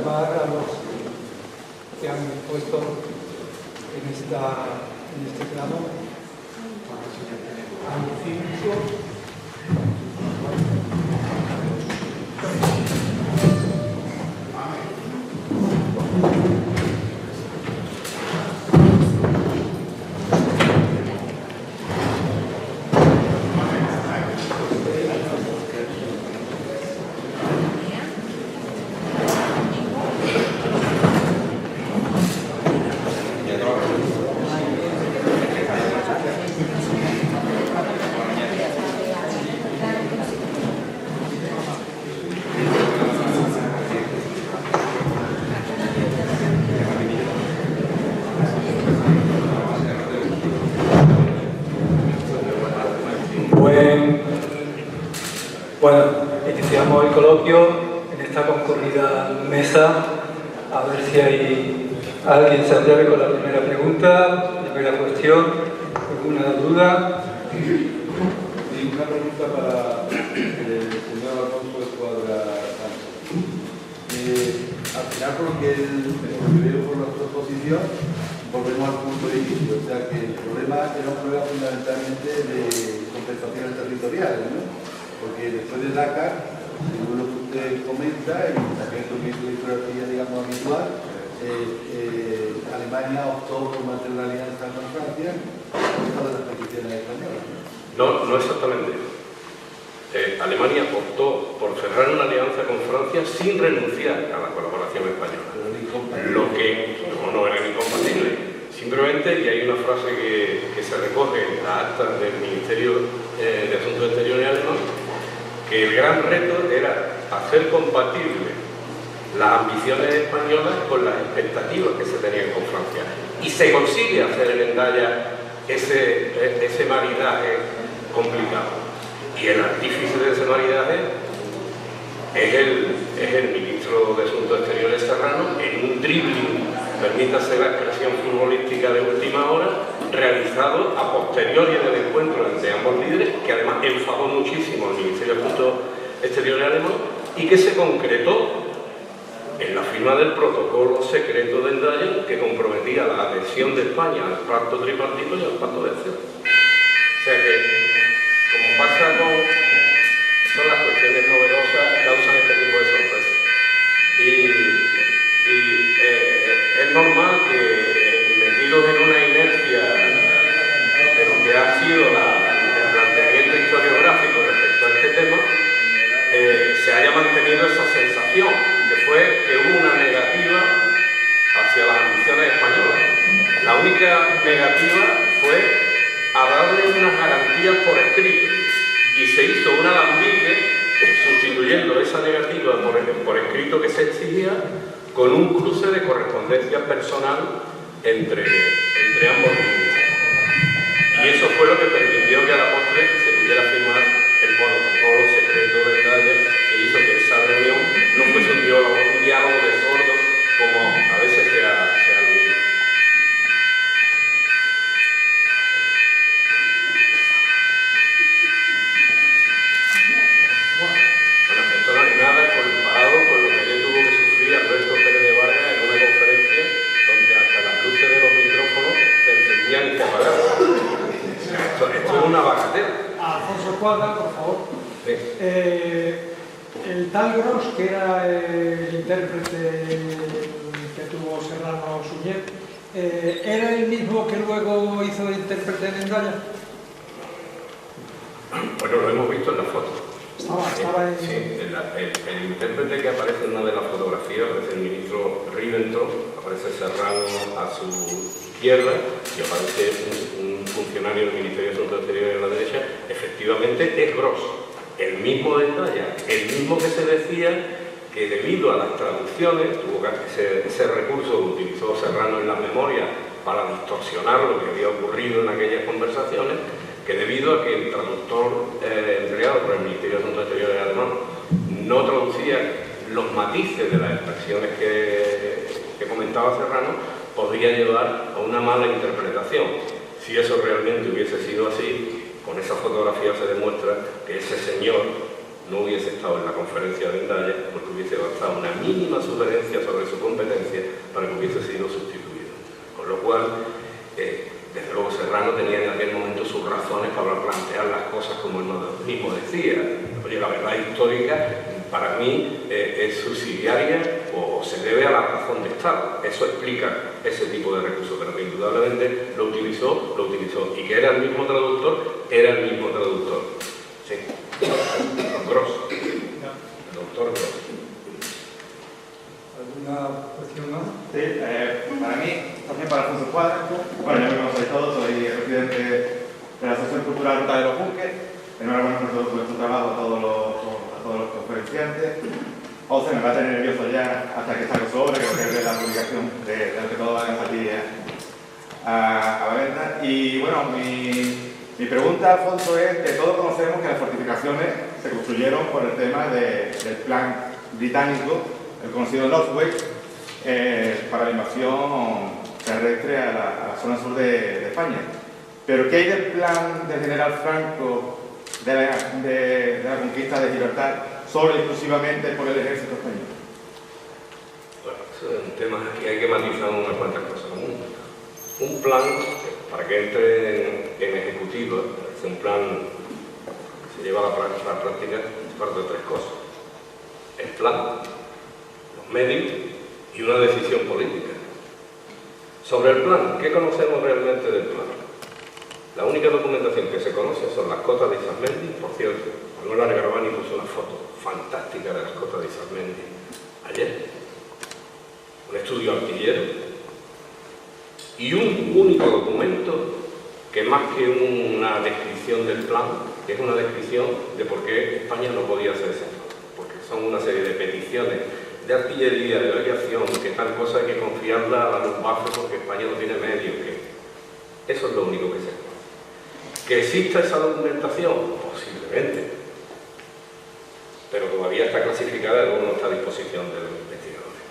salvar a los que han puesto en este plano a los cívicos. Bueno, iniciamos el coloquio en esta concurrida mesa, a ver si hay alguien se atreve con la primera pregunta, primera cuestión, alguna duda. Sí, una pregunta para el señor Alfonso Escuadra Sánchez. Al final, por lo que veo por nuestra exposición, volvemos al punto de inicio, o sea que el problema era un problema fundamentalmente de compensaciones territoriales, ¿no? Porque después de Dakar, según lo que usted comenta, y también con mi historiografía, digamos, habitual, Alemania optó por mantener una alianza con Francia a costa de las peticiones españolas. No exactamente. Alemania optó por cerrar una alianza con Francia sin renunciar a la colaboración española. Lo que no era incompatible. Simplemente, y hay una frase que se recoge en la acta del Ministerio de Asuntos Exteriores alemán, que el gran reto era hacer compatible las ambiciones españolas con las expectativas que se tenían con Francia. Y se consigue hacer en Hendaya ese maridaje complicado. Y el artífice de ese maridaje es el ministro de Asuntos Exteriores Serrano, en un dribbling, permítase la expresión futbolística de última hora, realizado a posteriori del encuentro entre ambos líderes, que además enfadó muchísimo al Ministerio de Asuntos Exteriores alemán y que se concretó en la firma del protocolo secreto de Hendaya, que comprometía la adhesión de España al pacto tripartito y al pacto de acción. O sea que, como pasa con todas las cuestiones novedosas, causan este tipo de sorpresas. Es normal que, metidos en una inercia de lo que ha sido el planteamiento historiográfico respecto a este tema, se haya mantenido esa sensación, que fue que hubo una negativa hacia las ambiciones españolas. La única negativa fue a darle unas garantías por escrito, y se hizo un alambique sustituyendo esa negativa por escrito que se exigía con un cruce de correspondencia personal entre ambos líderes. Y eso fue lo que permitió que a la postre se pudiera firmar el protocolo secreto de Hendaya, que hizo que esa reunión no fuese un diálogo de sordos, como a veces se ha aludido. Bueno, esto no es nada comparado con lo que ayer tuvo que sufrir Alberto Pérez de Vargas en una conferencia donde hasta las luces de los micrófonos se encendían y se apagaban. Esto es una bagatela. Alfonso Escuadra, por favor. Sí. El tal Gros, que era el intérprete que tuvo Serrano Suñer, ¿era el mismo que luego hizo de intérprete en Hendaya? Bueno, lo hemos visto en la foto. Estaba en... Sí, el intérprete que aparece en una de las fotografías aparece el ministro Ribbentrop, aparece Serrano a su izquierda y aparece un funcionario del Ministerio de Asuntos Exteriores a la derecha. Efectivamente es Gros, el mismo de Hendaya, el mismo que se decía que debido a las traducciones, tuvo ese recurso que utilizó Serrano en las memorias para distorsionar lo que había ocurrido en aquellas conversaciones, que debido a que el traductor entregado por el Ministerio de Asuntos Exteriores alemán no traducía los matices de las expresiones que comentaba Serrano, podría llevar a una mala interpretación. Si eso realmente hubiese sido así, con esa fotografía se demuestra que ese señor no hubiese estado en la conferencia de Hendaya porque hubiese bastado una mínima sugerencia sobre su competencia para que hubiese sido sustituido. Con lo cual, desde luego Serrano tenía en aquel momento sus razones para plantear las cosas como él mismo decía. Oye, la verdad histórica para mí es subsidiaria o se debe a la razón de Estado. Eso explica ese tipo de recursos, pero que indudablemente lo utilizó, y que era el mismo traductor, Sí. Gross. El doctor Gross. ¿Alguna cuestión más? Sí, para mí, también para Alfonso Cuadra. Bueno, ya me conocéis todos, soy el presidente de la Asociación Cultural Ruta de los Buques. Enhorabuena por todo vuestro trabajo a todos los conferenciantes. José me va a tener nervioso ya hasta que salga su obra, que es la publicación de lo que todos van a salir a la venta. Y bueno, mi pregunta, Alfonso, es que todos conocemos que las fortificaciones se construyeron por el tema del plan británico, el conocido Northway, para la invasión terrestre a la zona sur de España. Pero ¿qué hay del plan del general Franco de la conquista de Gibraltar solo exclusivamente por el ejército español? Bueno, eso es un tema que hay que matizar unas cuantas cosas. Un plan, para que entre en ejecutivo, es un plan que se lleva a la práctica, parte de tres cosas. El plan, los medios y una decisión política. Sobre el plan, ¿qué conocemos realmente del plan? La única documentación que se conoce son las cotas de Isasmendi. Por cierto, Manuel Argarabani puso una foto fantástica de las cotas de Isasmendi ayer. Un estudio artillero y un único documento que, más que una descripción del plan, es una descripción de por qué España no podía hacer ese plan. Porque son una serie de peticiones de artillería, de aviación, que tal cosa hay que confiarla a la Luftwaffe porque España no tiene medios. Eso es lo único que se conoce. ¿Que exista esa documentación? Posiblemente. Pero todavía está clasificada y luego no está a disposición de los investigadores.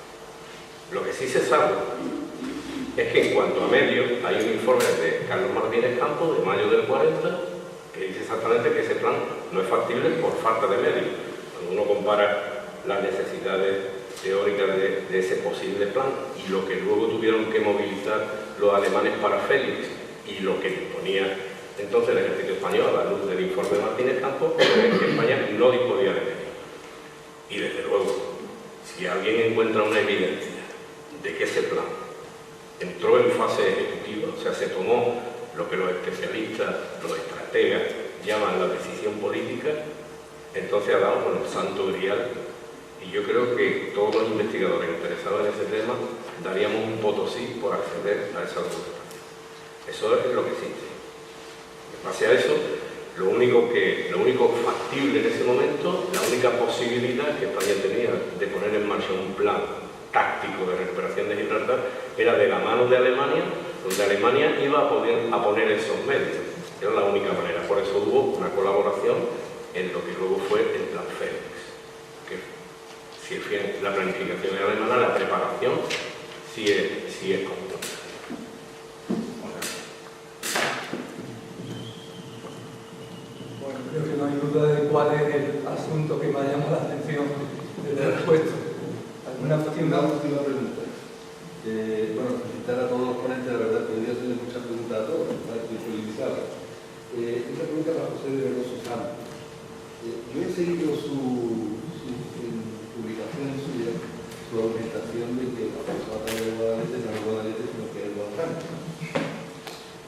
Lo que sí se sabe es que en cuanto a medios, hay un informe de Carlos Martínez Campos de mayo del 40 que dice exactamente que ese plan no es factible por falta de medios. Cuando uno compara las necesidades teóricas de ese posible plan y lo que luego tuvieron que movilizar los alemanes para Félix y lo que disponía entonces el ejército español a la luz del informe de Martínez Campos, es que España no disponía de medios. Y desde luego, si alguien encuentra una evidencia de que ese plan entró en fase ejecutiva, o sea, se tomó lo que los especialistas, los estrategas llaman la decisión política, entonces ha dado con el santo grial. Y yo creo que todos los investigadores interesados en ese tema daríamos un voto sí por acceder a esa documentación. Eso es lo que existe. En base a eso, lo único factible en ese momento, la única posibilidad que España tenía de poner en marcha un plan táctico de recuperación de Gibraltar era de la mano de Alemania, donde Alemania iba a poner esos medios. Era la única manera. Por eso hubo una colaboración en lo que luego fue el plan Félix. Que si es la planificación alemana, la preparación sí es común. Bueno, creo que no hay duda de cuál es el asunto que me llama la atención del respuesta. ¿Alguna cuestión? Una última pregunta. Bueno, felicitar a todos los ponentes, la verdad, podría hacerle muchas preguntas a todos, ¿verdad? Estoy felicitado. Una pregunta para José de Veloso Sanz. Yo he seguido su publicación suya, su argumentación de que la batalla de Guadalete no es Guadalete, sino que es Guadalajara.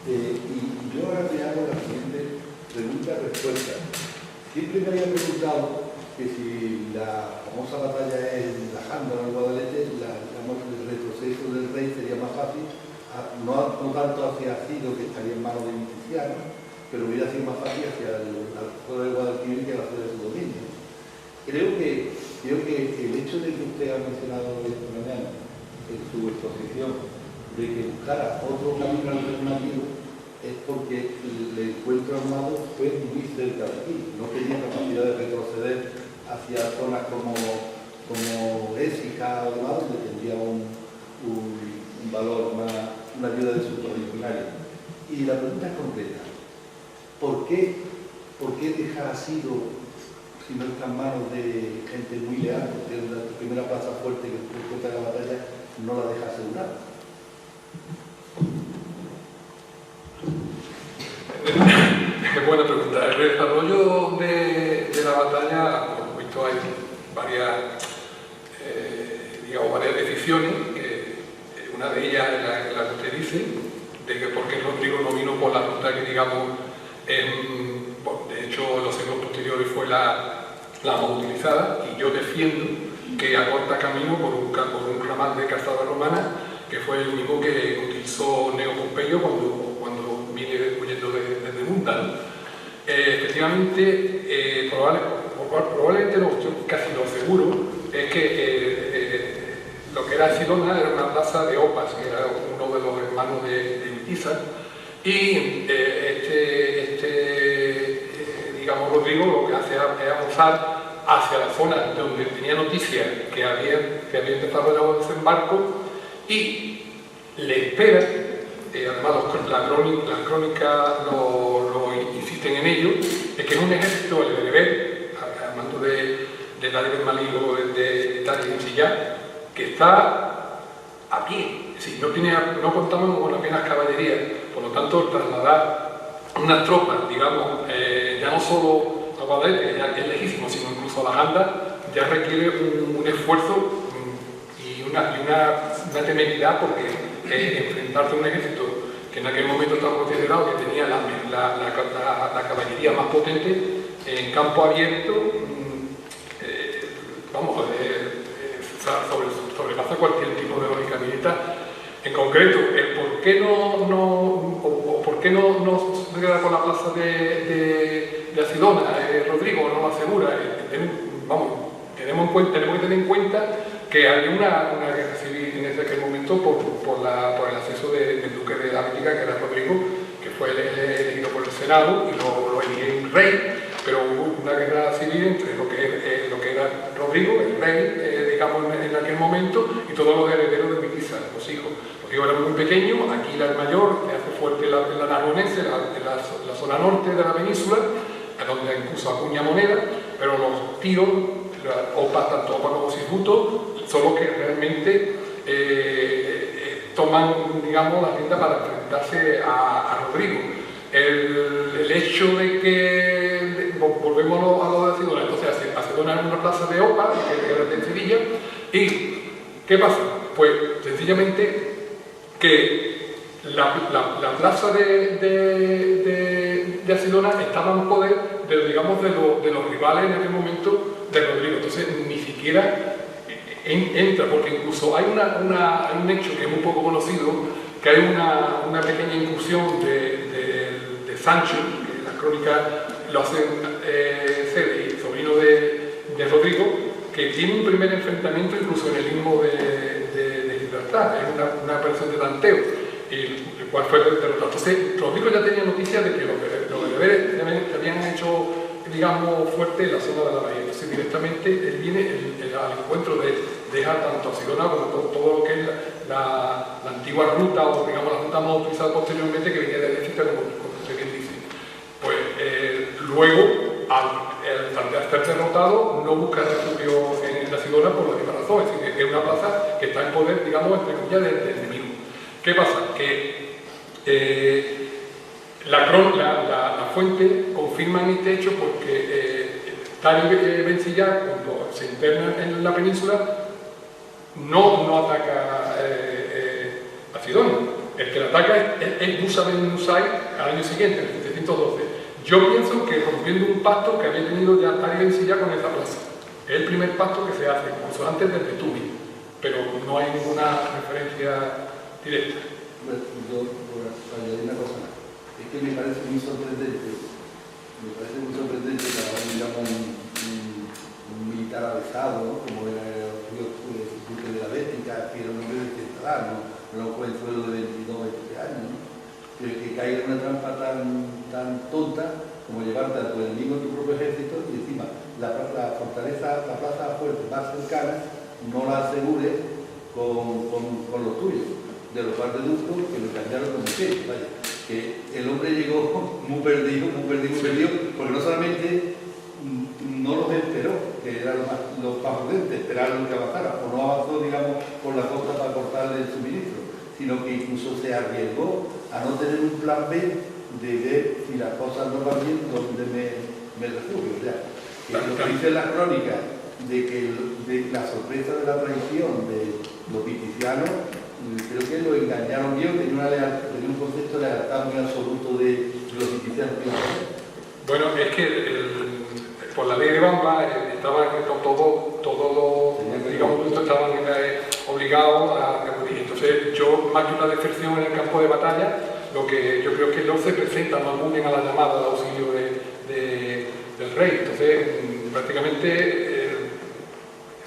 Y yo ahora te hago la siguiente pregunta-respuesta. Siempre me había preguntado que si la famosa batalla en la Janda, en Guadalete, el retroceso del rey sería más fácil, no tanto hacia Ciro, que estaría en manos de milicianos, pero hubiera sido más fácil hacia el pueblo de Guadalquivir que hacia su dominio. Creo que el hecho de que usted ha mencionado esta mañana en su exposición de que buscara otro camino alternativo es porque el encuentro armado fue muy cerca de aquí, no tenía capacidad de retroceder hacia zonas como Écija o demás, donde tendría un valor más, una ayuda de sus originarios. Y la pregunta es concreta. ¿Por qué dejar a Ciro si no está en manos de gente muy leal, porque la primera plaza fuerte que encuentra la batalla no la deja asegurada. Es buena pregunta. El desarrollo de la batalla, por supuesto, hay varias decisiones. Una de ellas es la que usted dice, de que por qué Rodrigo no vino por la ruta que, digamos, de hecho, en los siglos posteriores fue la más utilizada, y yo defiendo que acorta camino por un ramal de calzada romana, que fue el mismo que utilizó Neo Pompeyo cuando viene huyendo desde Munda. Efectivamente, probablemente no, yo casi lo seguro, es que lo que era Sidona era una plaza de Opas, que era uno de los hermanos de Witiza, y digamos, Rodrigo lo que hace es avanzar hacia la zona donde tenía noticia que había empezado el desembarco, y le espera, además las crónicas lo insisten en ello, es que es un ejército, el bereber, hablando de David Maligo, de Italia y Sillá, que está a pie, es decir, no contamos con apenas caballería, por lo tanto trasladar unas tropas, digamos, ya no solo a Guadalete, que es lejísimo, sino incluso a las Andas, ya requiere un esfuerzo y una temeridad, porque enfrentarse a un ejército que en aquel momento estaba considerado que tenía la caballería más potente en campo abierto, sobrepasa cualquier tipo de lógica militar. En concreto, ¿por qué no se queda con la plaza de Asidona? Rodrigo no lo asegura. Tenemos que tener en cuenta que había una guerra civil en aquel momento por el acceso del duque de la Bética, que era Rodrigo, que fue elegido por el Senado y lo eligió rey, pero hubo una guerra civil entre lo que era Rodrigo, el rey, digamos, en aquel momento, y todos los herederos de Witiza, los hijos. Rodrigo era muy pequeño, aquí el mayor, le hace fuerte la Narbonense, la zona norte de la península, donde incluso acuña moneda, pero los tíos, tanto Opa como Sisbuto, son los que realmente toman, digamos, la rienda para enfrentarse a Rodrigo. El hecho de que, volvemos a lo de Asidona, entonces Asidona es una plaza de Opa, que era de Sevilla, y ¿qué pasa? Pues sencillamente que la plaza de Asidona estaba en poder de los rivales en aquel momento de Rodrigo, entonces ni siquiera entra, porque incluso hay un hecho que es muy poco conocido, que hay una pequeña incursión de Sancho, que la crónica lo hace Cede, sobrino de Rodrigo, que tiene un primer enfrentamiento incluso en el istmo de Gibraltar, es una aparición de Danteo, el cual fue derrotado. Entonces, Rodrigo ya tenía noticia de que los bereberes habían hecho, digamos, fuerte en la zona de la bahía. Entonces, directamente él viene al encuentro deja tanto a Sidona como todo lo que es la antigua ruta, o digamos la ruta más utilizada posteriormente, que venía de Écija, como usted bien dice. Pues luego, al ser derrotado, no busca refugio en la Sidona por la misma razón, es decir, que es una plaza que está en poder, digamos, entre comillas, del enemigo. ¿Qué pasa? Que la fuente confirma en este hecho porque Dario Bencilla, cuando se interna en la península, no ataca a Sidona. El que la ataca es Musa ben Nusay al año siguiente, en el 712. Yo pienso que rompiendo un pacto que había tenido ya Dario Bencilla con esa plaza. Es el primer pacto que se hace, incluso antes del Betubi, pero no hay ninguna referencia directa. Yo añadir una cosa más. Es que me parece muy sorprendente que ahora digamos un militar avezado, ¿no? Como era el duque de la Bética, que era un hombre de ciudadano, un jovenzuelo de 22 20 años, ¿no? Que caiga en una trampa tan tonta como llevarte a tu enemigo en tu propio ejército, y encima la fortaleza, la plaza fuerte más cercana, no la asegures con los tuyos, de los cuales deduzco que lo cambiaron como que, vaya, que el hombre llegó muy perdido, porque no solamente no no los esperó, que era lo más prudente, esperar lo que avanzara, o no avanzó, digamos, por la costa para cortarle el suministro, sino que incluso se arriesgó a no tener un plan B de ver si las cosas no van bien, donde me refugio. O sea, que lo que dice la crónica de que de la sorpresa de la traición de los viticianos, creo que lo engañaron bien, tenía un concepto de lealtad muy absoluto de los viticianos. Bueno, es que por la ley de Bamba estaban todos los, digamos, estaban obligados a acudir. Entonces, yo, más que una deserción en el campo de batalla, lo que yo creo que no se presenta, no acuden a la llamada de auxilio del rey. Entonces, prácticamente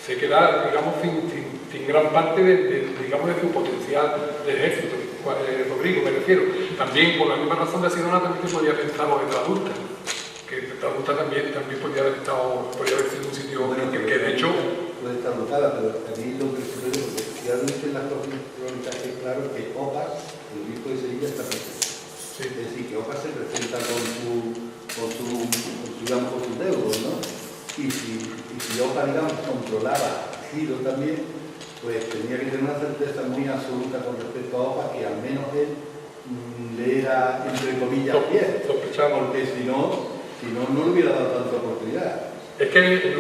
se queda, digamos, sin gran parte digamos, de su potencial de ejército. Rodrigo, me refiero. También, por la misma razón de Sidona, también se podía pensar los de Tradusta, que Tradusta también podía haber sido un sitio que de hecho... Puede estar dotada, pero a mí lo que sucede, porque ya dicen las crónicas que claro que Ojas, el obispo de Sevilla, está presente. Sí. Es decir, que Ojas se presenta con sus deudos, ¿no? Y si Ojas, digamos, controlaba Ciro también, pues tenía que tener una certeza muy absoluta con respecto a Ojas, que al menos él le era, entre comillas, fiel, porque si no le hubiera dado tanta oportunidad. Es que en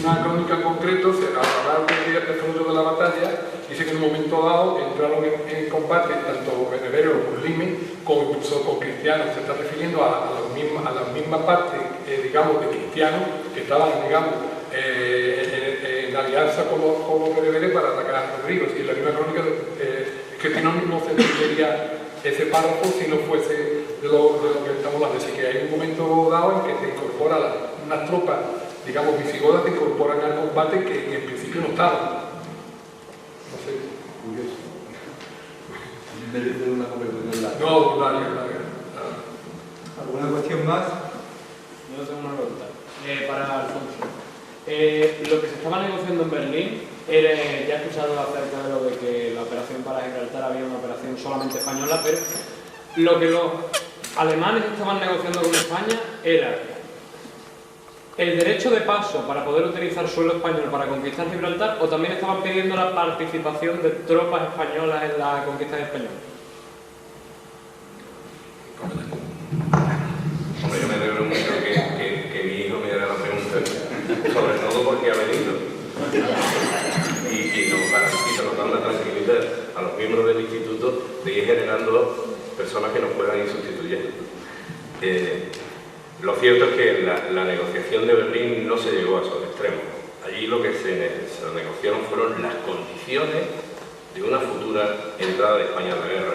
una crónica en concreto, se hablaron del desarrollo de la batalla, dice que en un momento dado entraron en combate tanto beneveros, muslimes, como incluso con cristianos. Se está refiriendo a la misma parte, digamos, de cristianos que estaban, digamos, en alianza con los beneveres para atacar a Rodrigo. Y en la misma crónica es que si no se entendería ese párrafo si no fuese de lo que estamos hablando. Así que hay un momento dado en que se incorpora unas tropas, digamos, visigodas, se incorporan al combate que en principio no estaban. No sé. Curioso. Merece una conversación larga. No, larga. ¿Alguna cuestión más? Yo tengo una pregunta. Para Alfonso. Lo que se estaba negociando en Berlín, ya he escuchado acerca de lo de que la operación para Gibraltar había una operación solamente española, pero lo que los alemanes estaban negociando con España era el derecho de paso para poder utilizar suelo español para conquistar Gibraltar, o también estaban pidiendo la participación de tropas españolas en la conquista española. Hombre, yo me alegro mucho que mi hijo me haga la pregunta, sobre todo porque ha venido y nos garantiza, nos da una tranquilidad a los miembros del instituto de ir generando personas que nos puedan ir sustituyendo. Lo cierto es que la negociación de Berlín no se llegó a esos extremos. Allí lo que se negociaron fueron las condiciones de una futura entrada de España a la guerra.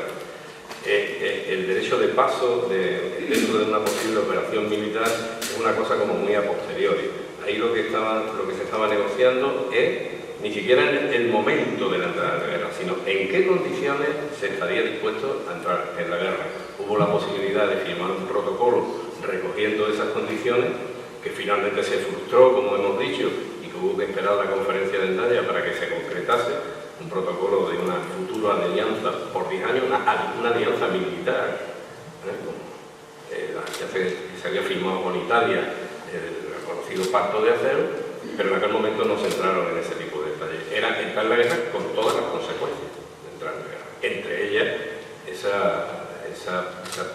El derecho de paso dentro de una posible operación militar es una cosa como muy a posteriori. Ahí lo que se estaba negociando es ni siquiera el momento de la entrada en la guerra, sino en qué condiciones se estaría dispuesto a entrar en la guerra. Hubo la posibilidad de firmar un protocolo recogiendo esas condiciones, que finalmente se frustró, como hemos dicho, y que hubo que esperar la conferencia de Endaya para que se concretase un protocolo de una futura alianza por 10 años, una alianza militar, que se había firmado con Italia, el conocido Pacto de Acero, pero en aquel momento no se entraron en ese tipo de detalles. Era entrar en la guerra con todas las consecuencias de entrar en la guerra. Entre ellas,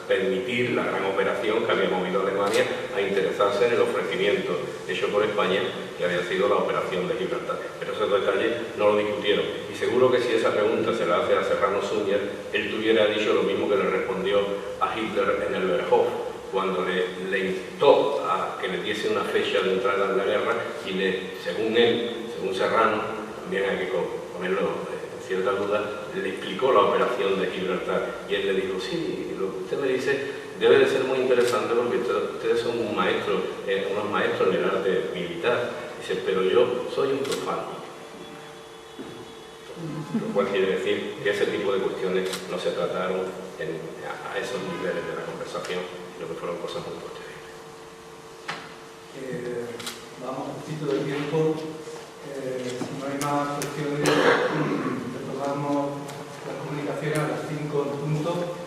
permitir la gran operación que había movido a Alemania a interesarse en el ofrecimiento hecho por España, que había sido la operación de Gibraltar. Pero esos detalles no lo discutieron. Y seguro que si esa pregunta se la hace a Serrano Suñer, él tuviera dicho lo mismo que le respondió a Hitler en el Berghof, cuando le instó a que le diese una fecha de entrada en la guerra y según Serrano, también hay que ponerlo en cierta duda, le explicó la operación de Gibraltar y él le dijo, sí, lo que usted me dice debe de ser muy interesante porque ustedes son unos maestros en el arte militar. Dice, pero yo soy un profano. Lo cual quiere decir que ese tipo de cuestiones no se trataron a esos niveles de la conversación, sino que fueron cosas muy posteriores. Vamos un poquito de tiempo. Si no hay más cuestiones, retomamos las comunicaciones a las 5 en punto.